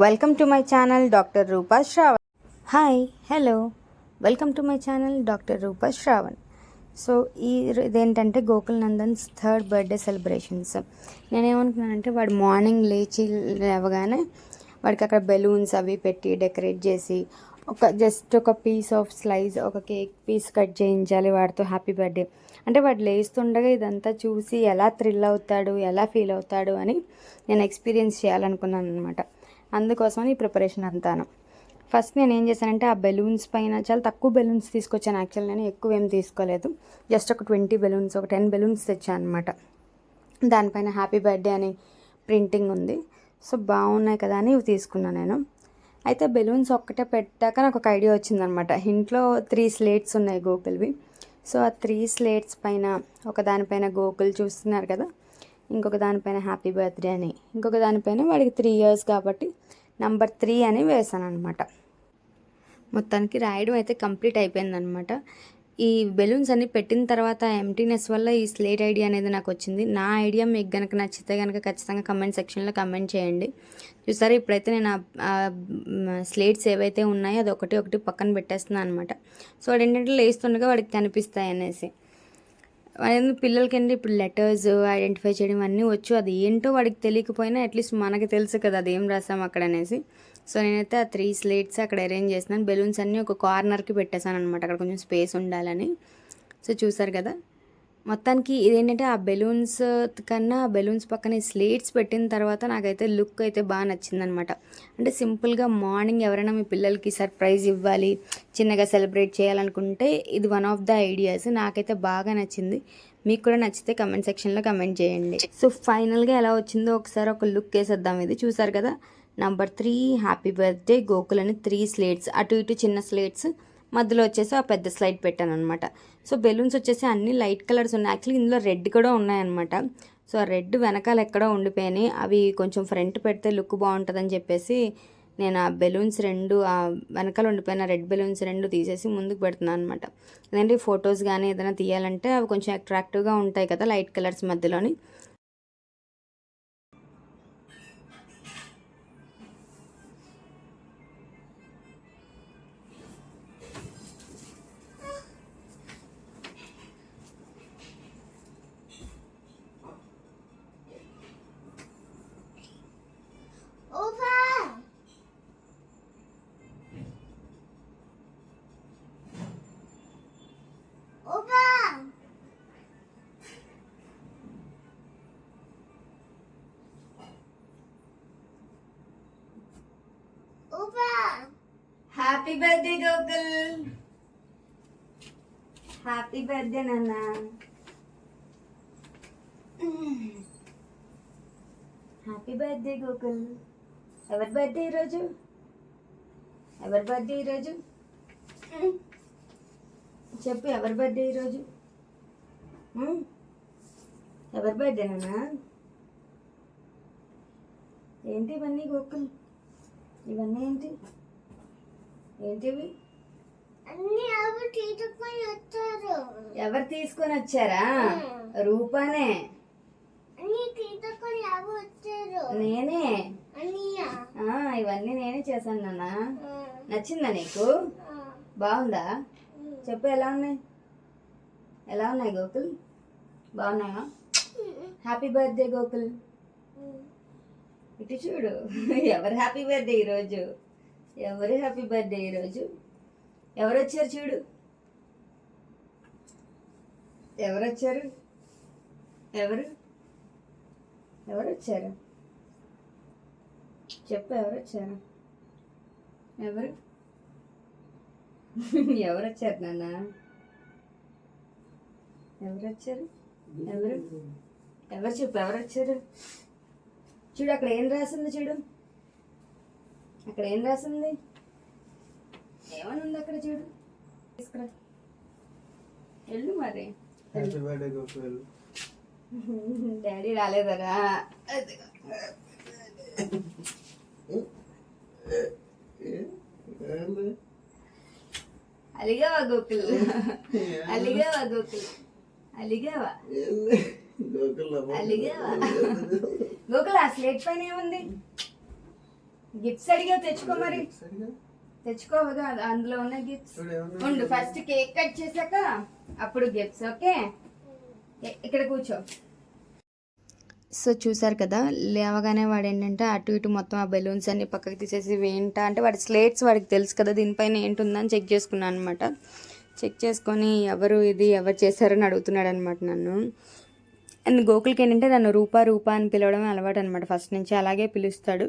Welcome to my channel doctor Rupa Shravan. Hi hello, welcome to my channel doctor Rupa Shravan. So ఇదేంటంటే Gokul Nandan's 3rd birthday celebrations. నేనేమనుకున్నానంటే వాడు morning లేవగానే వాడికి అక్కడ బెలూన్స్ అవి పెట్టి డెకరేట్ చేసి జస్ట్ ఒక పీస్ ఆఫ్ స్లైస్, ఒక కేక్ పీస్ కట్ చేయించాలి వాడితో హ్యాపీ బర్త్డే అంటే. వాడు లేస్తుండగా ఇదంతా చూసి ఎలా థ్రిల్ అవుతాడు, ఎలా ఫీల్ అవుతాడు అని నేను ఎక్స్పీరియన్స్ చేయాలనుకున్నాను అనమాట. అందుకోసమని ఈ ప్రిపరేషన్ అంతాను. ఫస్ట్ నేను ఏం చేశానంటే ఆ బెలూన్స్ పైన చాలా తక్కువ బెలూన్స్ తీసుకొచ్చాను. యాక్చువల్ నేను ఎక్కువ ఏం తీసుకోలేదు, జస్ట్ ఒక 20 బెలూన్స్, ఒక 10 బెలూన్స్ తెచ్చాను అనమాట. దానిపైన హ్యాపీ బర్త్డే అని ప్రింటింగ్ ఉంది. సో బాగున్నాయి కదా అని ఇవి తీసుకున్నాను నేను. అయితే బెలూన్స్ ఒక్కటే పెట్టాక నాకు ఒక ఐడియా వచ్చిందనమాట. ఇంట్లో 3 స్లేట్స్ ఉన్నాయి గోకుల్వి. సో ఆ 3 స్లేట్స్ పైన ఒక దానిపైన గోకుల్ చూస్తున్నారు కదా, ఇంకొక దానిపైన హ్యాపీ బర్త్డే అని, ఇంకొక దానిపైన వాడికి 3 years కాబట్టి నంబర్ 3 అని వేసాను అనమాట. మొత్తానికి రాయడం అయితే కంప్లీట్ అయిపోయిందనమాట. ఈ బెలూన్స్ అన్ని పెట్టిన తర్వాత ఎంటీనెస్ వల్ల ఈ స్లేట్ ఐడియా అనేది నాకు వచ్చింది. నా ఐడియా మీకు కనుక నచ్చితే కనుక ఖచ్చితంగా కమెంట్ సెక్షన్లో కమెంట్ చేయండి. చూసారా, ఇప్పుడైతే నేను స్లేట్స్ ఏవైతే ఉన్నాయో అది ఒకటి పక్కన పెట్టేస్తున్నాను అనమాట. సో వాడు ఏంటంటే లేస్తుండగా వాడికి కనిపిస్తాయి అనేసి. పిల్లలకి ఏంటి ఇప్పుడు లెటర్స్ ఐడెంటిఫై చేయడం అన్నీ వచ్చు. అది ఏంటో వాడికి తెలియకపోయినా అట్లీస్ట్ మనకి తెలుసు కదా అది ఏం రాసాం అక్కడ అనేసి. సో నేనైతే ఆ 3 స్లేట్స్ అక్కడ అరేంజ్ చేస్తున్నాను. బెలూన్స్ అన్నీ ఒక కార్నర్కి పెట్టేశాను అనమాట, అక్కడ కొంచెం స్పేస్ ఉండాలని. సో చూసారు కదా, మొత్తానికి ఇదేంటంటే ఆ బెలూన్స్ కన్నా ఆ బెలూన్స్ పక్కన స్లేట్స్ పెట్టిన తర్వాత నాకైతే లుక్ అయితే బాగా నచ్చిందనమాట. అంటే సింపుల్గా మార్నింగ్ ఎవరైనా మీ పిల్లలకి సర్ప్రైజ్ ఇవ్వాలి, చిన్నగా సెలబ్రేట్ చేయాలనుకుంటే ఇది వన్ ఆఫ్ ద ఐడియాస్. నాకైతే బాగా నచ్చింది. మీకు కూడా నచ్చితే కమెంట్ సెక్షన్లో కమెంట్ చేయండి. సో ఫైనల్గా ఎలా వచ్చిందో ఒకసారి ఒక లుక్ వేసేద్దాం. ఇది చూసారు కదా, నంబర్ 3 హ్యాపీ బర్త్డే గోకుల్ అని 3 స్లేట్స్, అటు ఇటు చిన్న స్లేట్స్, మధ్యలో వచ్చేసి ఆ పెద్ద స్లైడ్ పెట్టాను అనమాట. సో బెలూన్స్ వచ్చేసి అన్ని లైట్ కలర్స్ ఉన్నాయి. యాక్చువల్లీ ఇందులో రెడ్ కూడా ఉన్నాయన్నమాట. సో ఆ రెడ్ వెనకాల ఎక్కడో ఉండిపోయినాయి, అవి కొంచెం ఫ్రంట్ పెడితే లుక్ బాగుంటుందని చెప్పేసి నేను ఆ బెలూన్స్ 2 ఆ వెనకాల ఉండిపోయిన రెడ్ బెలూన్స్ 2 తీసేసి ముందుకు పెడుతున్నాను అనమాట. ఎందుకంటే ఫొటోస్ కానీ ఏదైనా తీయాలంటే అవి కొంచెం అట్రాక్టివ్గా ఉంటాయి కదా లైట్ కలర్స్ మధ్యలోని. Happy birthday Gokul, happy birthday నాన్న. Happy birthday Gokul. ఎవరి బర్త్డే ఈరోజు? ఎవరి బర్త్డే ఈరోజు చెప్పు, ఎవరి బర్త్డే ఈరోజు? ఎవరి బర్త్డే నాన్న? ఏంటి ఇవన్నీ గోకుల్? ఇవన్నీ ఏంటి? ఏంటివి? ఎవరు తీసుకొని వచ్చారా? రూపానే. నేనే. ఇవన్నీ నేనే చేశాను నాన్న. నచ్చిందా నీకు? బాగుందా? చెప్పు, ఎలా ఉన్నాయి? ఎలా ఉన్నాయి గోకుల్? బాగున్నాయా? Happy birthday Gokul. ఇటు చూడు, ఎవరు హ్యాపీ బర్త్డే ఈరోజు? ఎవరు హ్యాపీ బర్త్డే ఈరోజు? ఎవరు వచ్చారు చూడు, ఎవరు వచ్చారు? ఎవరు ఎవరు వచ్చారు? చెప్పు, ఎవరు వచ్చారు? ఎవరు ఎవరు వచ్చారు నాన్న? ఎవరు వచ్చారు? ఎవరు ఎవరు చెప్పు, ఎవరు వచ్చారు? చూడు, అక్కడ ఏం రాసింది చూడు, అక్కడ ఏం రాసింది, ఏమని ఉంది అక్కడ చూడు. తీసుకురా, వెళ్ళు మరి. డాడీ రాలేదరా? అలిగావా గోకుల్? అలిగావా గోకుల్? అలిగావా? అలిగావా? గోకుల్ ఆ స్లేట్ పైన ఏముంది? గిఫ్ట్స్ అడిగా తెచ్చుకో మరి. తెచ్చుకోవద్దు, అందులో ఉన్న గిఫ్ట్స్ ఉండు. ఫస్ట్ కేక్ కట్ చేశాక అప్పుడు గిఫ్ట్స్. ఓకే, ఇక్కడ కూర్చో. సో చూసారు కదా, లేవగానే వాడు ఏంటంటే అటు ఇటు మొత్తం ఆ బెలూన్స్ అన్ని పక్కకి తీసేసి ఏంటా అంటే వాడి స్లేట్స్ వాడికి తెలుసు కదా దీనిపైన ఏంటుందని చెక్ చేసుకున్నాను అనమాట. చెక్ చేసుకొని ఎవరు చేశారని అడుగుతున్నాడు అనమాట నన్ను. అండ్ గోకుల్కి ఏంటంటే నన్ను రూపా అని పిలవడం అలవాటు అనమాట ఫస్ట్ నుంచి, అలాగే పిలుస్తాడు.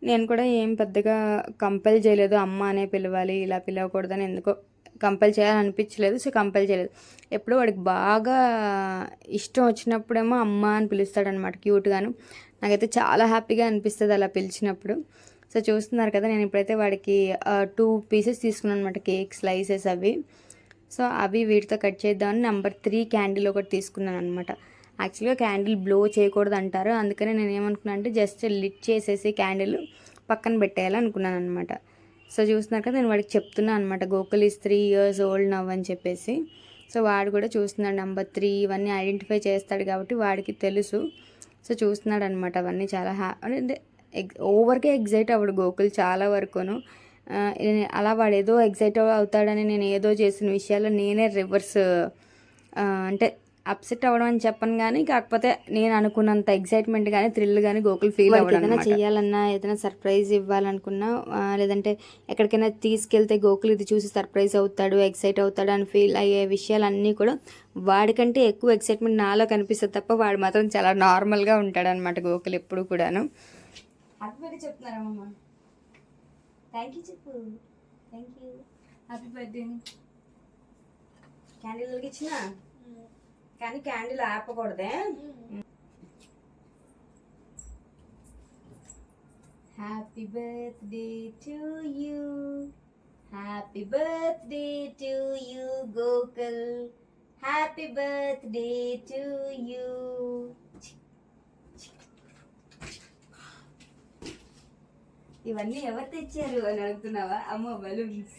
నేను కూడా ఏం పెద్దగా కంపెల్ చేయలేదు, అమ్మ అనే పిలవాలి ఇలా పిలవకూడదని ఎందుకో కంపెల్ చేయాలనిపించలేదు. సో కంపెల్ చేయలేదు. ఎప్పుడో వాడికి బాగా ఇష్టం వచ్చినప్పుడేమో అమ్మ అని పిలుస్తాడనమాట క్యూట్గాను. నాకైతే చాలా హ్యాపీగా అనిపిస్తుంది అలా పిలిచినప్పుడు. సో చూస్తున్నారు కదా, నేను ఇప్పుడైతే వాడికి 2 పీసెస్ తీసుకున్నాను అనమాట, కేక్ స్లైసెస్ అవి. సో అవి వీటితో కట్ చేద్దామని నెంబర్ 3 క్యాండిల్ ఒకటి తీసుకున్నాను అనమాట. యాక్చువల్గా క్యాండిల్ బ్లో చేయకూడదు అంటారు, అందుకని నేను ఏమనుకున్నాను అంటే జస్ట్ లిట్ చేసేసి క్యాండిల్ పక్కన పెట్టేయాలనుకున్నాను అనమాట. సో చూస్తున్నారు కదా, నేను వాడికి చెప్తున్నాను అనమాట Gokul is 3 years old now అని చెప్పేసి. సో వాడు కూడా చూస్తున్నాడు నెంబర్ 3 ఇవన్నీ ఐడెంటిఫై చేస్తాడు కాబట్టి వాడికి తెలుసు. సో చూస్తున్నాడు అనమాట అవన్నీ. చాలా అంటే ఓవర్గా ఎగ్జైట్ అవ్వడు గోకుల్ చాలా వరకును. అలా వాడు ఏదో ఎగ్జైట్ అవుతాడని నేను ఏదో చేసిన విషయాల్లో నేనే రివర్స్ అంటే అప్సెట్ అవ్వడం అని చెప్పను, కానీ కాకపోతే నేను అనుకున్నంత ఎగ్జైట్మెంట్ కానీ థ్రిల్ కానీ గోకుల్ ఫీల్ అవ్వడం. ఏదైనా చేయాలన్నా, ఏదైనా సర్ప్రైజ్ ఇవ్వాలనుకున్నా, లేదంటే ఎక్కడికైనా తీసుకెళ్తే గోకుల్ ఇది చూసి సర్ప్రైజ్ అవుతాడు, ఎక్సైట్ అవుతాడు అని ఫీల్ అయ్యే విషయాలన్నీ కూడా వాడికంటే ఎక్కువ ఎక్సైట్మెంట్ నాలో కనిపిస్తుంది తప్ప వాడు మాత్రం చాలా నార్మల్గా ఉంటాడు అనమాట గోకుల్ ఎప్పుడు కూడాను. హ్యాపీ బర్త్డే చెప్తున్నారమ్మా. థ్యాంక్ యూ చెప్పు. Thank you, happy birthday. Candle వెలిగించిన కానీ క్యాండిల్ ఆపకూడదే. Happy birthday to you, happy birthday to you Gokul, happy birthday to you. ఇవన్నీ ఎవరు తెచ్చారు అని అడుగుతున్నావా? అమ్మో బలూన్స్.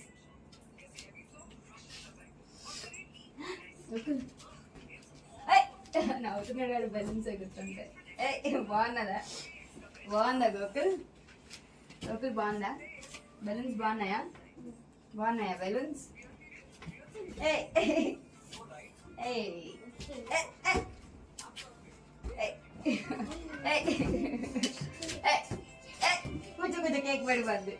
నవ్వుతున్నాడు వాడు బెలూన్స్ ఎగురుతుంటే. బాగుందా గోకుల్? గోకుల్ బాగుందా? బెలూన్స్ బాగున్నాయా బెలూన్స్? కొంచెం కేక్ పడిపోద్ది.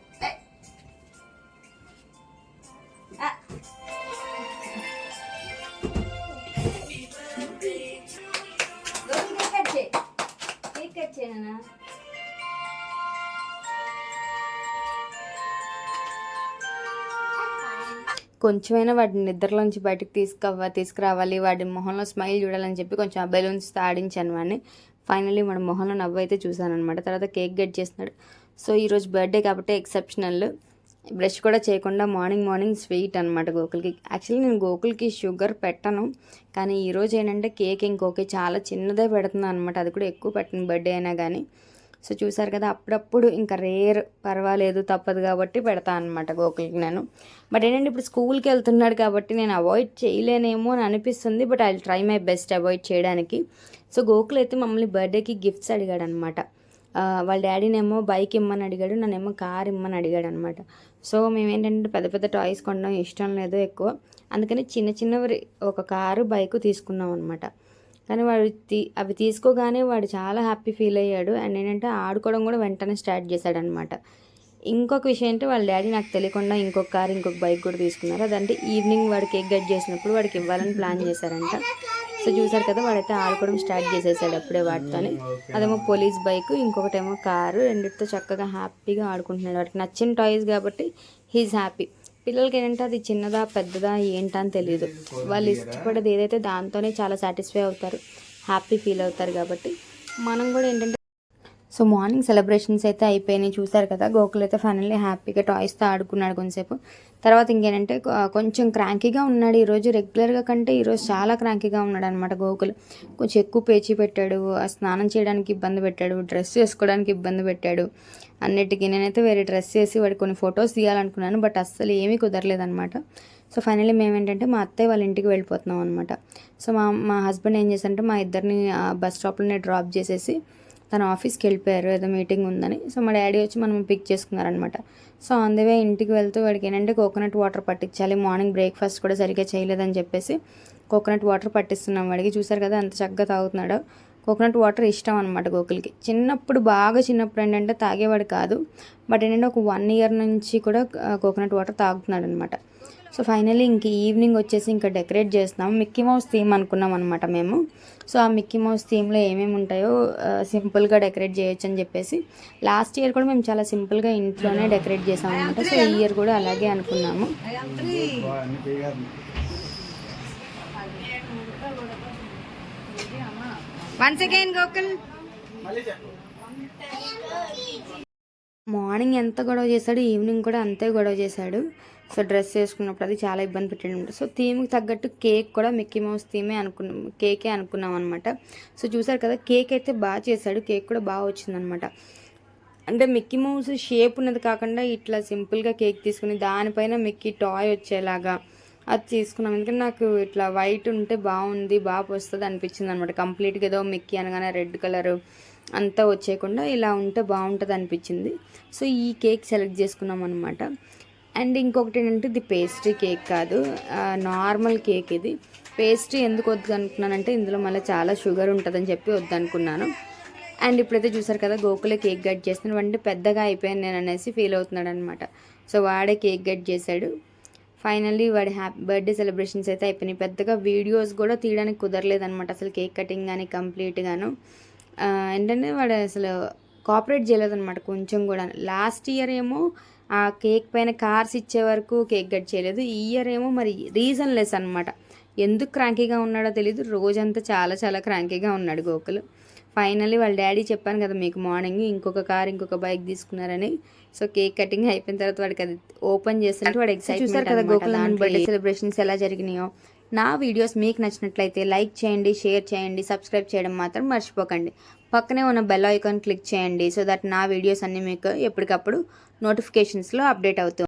కొంచెమైనా వాడిని నిద్రలోంచి బయటకు తీసుకురావాలి, వాడి మొహంలో స్మైల్ చూడాలని చెప్పి కొంచెం ఆ బెలూన్స్ ఆడించాను వాడిని. ఫైనల్లీ వాడి మొహంలో నవ్వు అయితే చూసాను అనమాట. తర్వాత కేక్ కట్ చేస్తున్నాడు. సో ఈరోజు బర్త్డే కాబట్టి ఎక్సెప్షనల్. బ్రష్ కూడా చేయకుండా మార్నింగ్ స్వీట్ అనమాట గోకుల్కి. యాక్చువల్లీ నేను గోకుల్కి షుగర్ పెట్టను, కానీ ఈరోజు ఏంటంటే కేక్ ఇంకొకే చాలా చిన్నదే పెడుతున్నాను అనమాట. అది కూడా ఎక్కువ పెట్టను బర్త్డే అయినా కానీ. సో చూసారు కదా, అప్పుడప్పుడు ఇంకా రేర్ పర్వాలేదు తప్పదు కాబట్టి పెడతాను అనమాట గోకుల్కి నేను. బట్ ఏంటంటే ఇప్పుడు స్కూల్కి వెళ్తున్నాడు కాబట్టి నేను అవాయిడ్ చేయలేనేమో అని అనిపిస్తుంది. But I will try my best avoid చేయడానికి. సో గోకుల్ అయితే మమ్మల్ని బర్త్డేకి గిఫ్ట్స్ అడిగాడు అనమాట. వాళ్ళ డాడీనేమో బైక్ ఇమ్మని అడిగాడు, నన్నేమో కార్ ఇమ్మని అడిగాడు అనమాట. సో మేమేంటంటే పెద్ద టాయ్స్ కొనడం ఇష్టం లేదు ఎక్కువ, అందుకని చిన్నవి ఒక కారు బైక్ తీసుకున్నాం అనమాట. కానీ వాడు అవి తీసుకోగానే వాడు చాలా హ్యాపీ ఫీల్ అయ్యాడు. అండ్ ఏంటంటే ఆడుకోవడం కూడా వెంటనే స్టార్ట్ చేశాడు అనమాట. ఇంకొక విషయం అంటే వాళ్ళ డాడీ నాకు తెలియకుండా ఇంకొక కారు ఇంకొక బైక్ కూడా తీసుకున్నారు. అదంటే ఈవినింగ్ వాడు కేక్ కట్ చేసినప్పుడు వాడికి ఇవ్వాలని ప్లాన్ చేశారంట. సో చూసారు కదా, వాడైతే ఆడుకోవడం స్టార్ట్ చేసేసాడు అప్పుడే వాటితోనే. అదేమో పోలీస్ బైక్, ఇంకొకటేమో కారు, రెండిటితో చక్కగా హ్యాపీగా ఆడుకుంటున్నాడు. వాడికి నచ్చిన టాయ్స్ కాబట్టి హీఈస్ హ్యాపీ. పిల్లలకి ఏంటంటే అది చిన్నదా పెద్దదా ఏంటా అని తెలియదు, వాళ్ళు ఇష్టపడేది ఏదైతే దాంతోనే చాలా సాటిస్ఫై అవుతారు, హ్యాపీ ఫీల్ అవుతారు. కాబట్టి మనం కూడా ఏంటంటే సో మార్నింగ్ సెలబ్రేషన్స్ అయితే అయిపోయినాయి. చూసారు కదా, గోకుల్ అయితే ఫైనల్లీ హ్యాపీగా టాయ్స్తో ఆడుకున్నాడు కొంచెంసేపు. తర్వాత ఇంకేంటంటే కొంచెం క్రాంకీగా ఉన్నాడు ఈరోజు, రెగ్యులర్గా కంటే ఈరోజు చాలా క్రాంకీగా ఉన్నాడు అనమాట గోకుల్. కొంచెం ఎక్కువ పేచీ పెట్టాడు, స్నానం చేయడానికి ఇబ్బంది పెట్టాడు, డ్రెస్ వేసుకోవడానికి ఇబ్బంది పెట్టాడు. అన్నిటికీ నేనైతే వేరే డ్రెస్ వేసి వాడికి కొన్ని ఫొటోస్ తీయాలనుకున్నాను, బట్ అస్సలు ఏమీ కుదరలేదనమాట. సో ఫైనల్లీ మేమేంటంటే మా అత్తయ్య వాళ్ళ ఇంటికి వెళ్ళిపోతున్నాం అనమాట. సో మా హస్బెండ్ ఏం చేశారంటే మా ఇద్దరిని బస్ స్టాప్లోనే డ్రాప్ చేసేసి తన ఆఫీస్కి వెళ్ళిపోయారు, ఏదో మీటింగ్ ఉందని. సో మా డాడీ వచ్చి మనం పిక్ చేసుకున్నారనమాట. సో ఆన్ ది వే ఇంటికి వెళ్తూ వాడికి ఏంటంటే కోకోనట్ వాటర్ పట్టించాలి, మార్నింగ్ బ్రేక్ఫాస్ట్ కూడా సరిగ్గా చేయలేదని చెప్పేసి కోకోనట్ వాటర్ పట్టిస్తున్నాం వాడికి. చూసారు కదా ఎంత చక్కగా తాగుతున్నాడో. కోకోనట్ వాటర్ ఇష్టం అనమాట గోకుల్కి. బాగా చిన్నప్పుడు ఏంటంటే తాగేవాడు కాదు, బట్ ఏంటంటే ఒక 1 year నుంచి కూడా కోకోనట్ వాటర్ తాగుతున్నాడు అనమాట. సో ఫైనల్లీ ఇంక ఈవినింగ్ వచ్చేసి ఇంకా డెకరేట్ చేస్తున్నాం. మిక్కీ మౌస్ థీమ్ అనుకున్నాం అనమాట మేము. సో ఆ మిక్కీ మౌస్ థీమ్లో ఏమేమి ఉంటాయో సింపుల్గా డెకరేట్ చేయొచ్చు అని చెప్పేసి లాస్ట్ ఇయర్ కూడా మేము చాలా సింపుల్గా ఇంట్లోనే డెకరేట్ చేసాం అనమాట. సో ఈ ఇయర్ కూడా అలాగే అనుకున్నాము. Once again Gokul. మార్నింగ్ ఎంత గొడవ చేశాడు, ఈవినింగ్ కూడా అంతే గొడవ చేశాడు. సో డ్రెస్ వేసుకున్నప్పుడు అది చాలా ఇబ్బంది పెట్టాడు. సో థీమ్కి తగ్గట్టు కేక్ కూడా మిక్కీ మౌస్ థీమే కేకే అనుకున్నాం అనమాట. సో చూసారు కదా, కేక్ అయితే బాగా చేశాడు, కేక్ కూడా బాగా వచ్చిందనమాట. అంటే మిక్కీ మౌస్ షేప్ ఉన్నది కాకుండా ఇట్లా సింపుల్గా కేక్ తీసుకుని దానిపైన మిక్కీ టాయ్ వచ్చేలాగా అది తీసుకున్నాం. ఎందుకంటే నాకు ఇట్లా వైట్ ఉంటే బాగుంది, బాగా వస్తుంది అనిపించింది అనమాట. కంప్లీట్గా ఏదో మిక్కీ అనగానే రెడ్ కలర్ అంతా వచ్చేయకుండా ఇలా ఉంటే బాగుంటుంది అనిపించింది. సో ఈ కేక్ సెలెక్ట్ చేసుకున్నాం అనమాట. అండ్ ఇంకొకటి ఏంటంటే ఇది పేస్ట్రీ కేక్ కాదు, నార్మల్ కేక్. ఇది పేస్ట్రీ ఎందుకు వద్దు అనుకున్నానంటే ఇందులో మళ్ళీ చాలా షుగర్ ఉంటుందని చెప్పి వద్దనుకున్నాను. అండ్ ఇప్పుడైతే చూసారు కదా, గోకులే కేక్ కట్ చేస్తున్నాడు. అంటే పెద్దగా అయిపోయాను నేను అనేసి ఫీల్ అవుతున్నాడు అనమాట. సో వాడే కేక్ కట్ చేశాడు. ఫైనల్లీ వాడి బర్త్డే సెలబ్రేషన్స్ అయితే అయిపోయినాయి. పెద్దగా వీడియోస్ కూడా తీయడానికి కుదరలేదనమాట అసలు, కేక్ కటింగ్ కానీ కంప్లీట్గాను. ఏంటంటే వాడు అసలు కోఆపరేట్ చేయలేదన్నమాట కొంచెం కూడా. లాస్ట్ ఇయర్ ఏమో ఆ కేక్ పైన కార్స్ ఇచ్చే వరకు కేక్ కట్ చేయలేదు. ఈ ఇయర్ ఏమో మరి రీజన్ లెస్ అనమాట. ఎందుకు క్రాంకీగా ఉన్నాడో తెలీదు, రోజంతా చాలా చాలా క్రాంకీగా ఉన్నాడు గోకులు. ఫైనల్లీ వాళ్ళ డాడీ చెప్పాను కదా మీకు మార్నింగ్, ఇంకొక బైక్ తీసుకున్నారని. సో కేక్ కటింగ్ అయిపోయిన తర్వాత వాడికి అది ఓపెన్ చేస్తుంటే వాడు ఎక్సైట్మెంట్. చూసారు కదా గోకుల్ బర్త్డే సెలబ్రేషన్స్ ఎలా జరిగినాయో. నా వీడియోస్ మీకు నచ్చినట్లయితే లైక్ చేయండి, షేర్ చేయండి, సబ్స్క్రైబ్ చేయడం మాత్రం మర్చిపోకండి. పక్కనే ఉన్న బెల్ ఐకాన్ క్లిక్ చేయండి, సో దట్ నా వీడియోస్ అన్నీ మీకు ఎప్పటికప్పుడు నోటిఫికేషన్స్లో అప్డేట్ అవుతాయి.